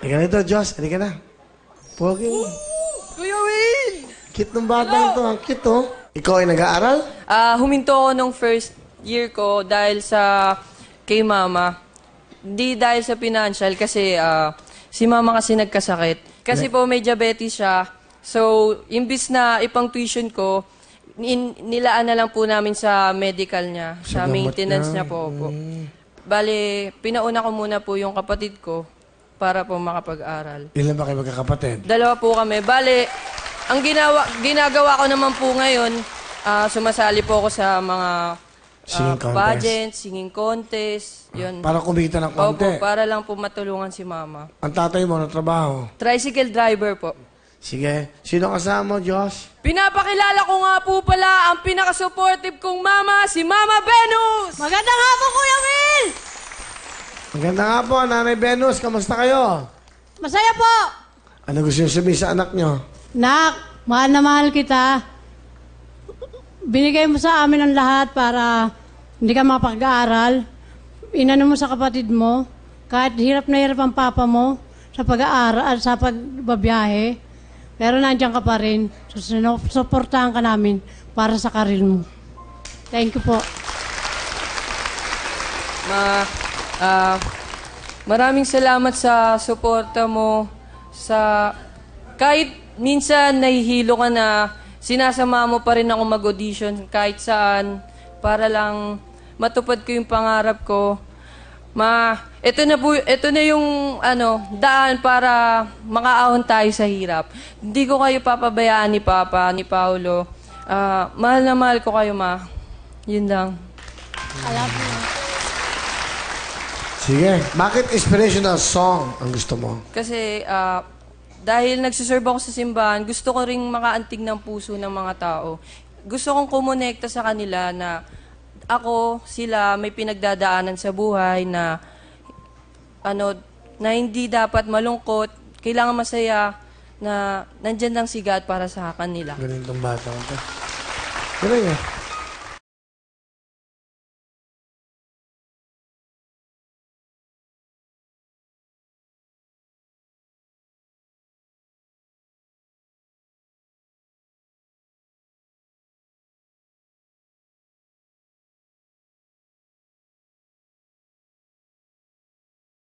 Halika na ito, Diyos. Halika na. Pogi. Kuya Will! Cute ng batang to. Ang cute, oh. Ikaw ay nag-aaral? Huminto ako nung first year ko dahil sa kay mama. Hindi dahil sa financial kasi si mama kasi nagkasakit. Kasi po may diabetes siya. So, imbis na ipang tuition ko, nilaan na lang po namin sa medical niya, sa maintenance niya po. Bale, pinauna ko muna po yung kapatid ko para po makapag-aral. Ilan ba kayo magkakapatid? 2 po kami. Bale, ang ginagawa ko naman po ngayon, sumasali po ako sa mga Singing contest. pageant, singing contest, yun. Para kumita ng konti. Opo, para lang po matulungan si mama. Ang tatay mo na trabaho. Tricycle driver po. Sige. Sino kasama mo, Diyos? Pinapakilala ko nga po pala ang pinaka-supportive kong mama, si Mama Venus! Magandang hapon, Kuya Will! Maganda nga po, Nanay Venus. Kamusta kayo? Masaya po! Ano gusto niyo sabihin sa anak niyo? Nak, mahal na mahal kita. Binigay mo sa amin ang lahat para hindi ka mapag-aaral. Inano mo sa kapatid mo. Kahit hirap na hirap ang papa mo sa pag-aaral, sa pagbabiyahe. Pero nandiyan ka pa rin. Suportahan ka namin para sa karir mo. Thank you po. Maraming salamat sa suporta mo. Kahit minsan nahihilo ka na, sinasama mo pa rin ako mag-audition kahit saan para lang matupad ko yung pangarap ko. Ito na yung daan para makaahon tayo sa hirap. Hindi ko kayo papabayaan ni Papa, ni Paulo. Mahal na mahal ko kayo, Ma. Yun lang. Alam mo. Sige. Bakit inspirational song ang gusto mo? Kasi dahil nagsiserve ako sa simbahan, gusto ko ring makaantig ng puso ng mga tao. Gusto kong kumonekta sa kanila na sila may pinagdadaanan sa buhay na na hindi dapat malungkot, kailangan masaya, na nandyan lang si God para sa kanila. Ganun itong bata ko. Ganun yan.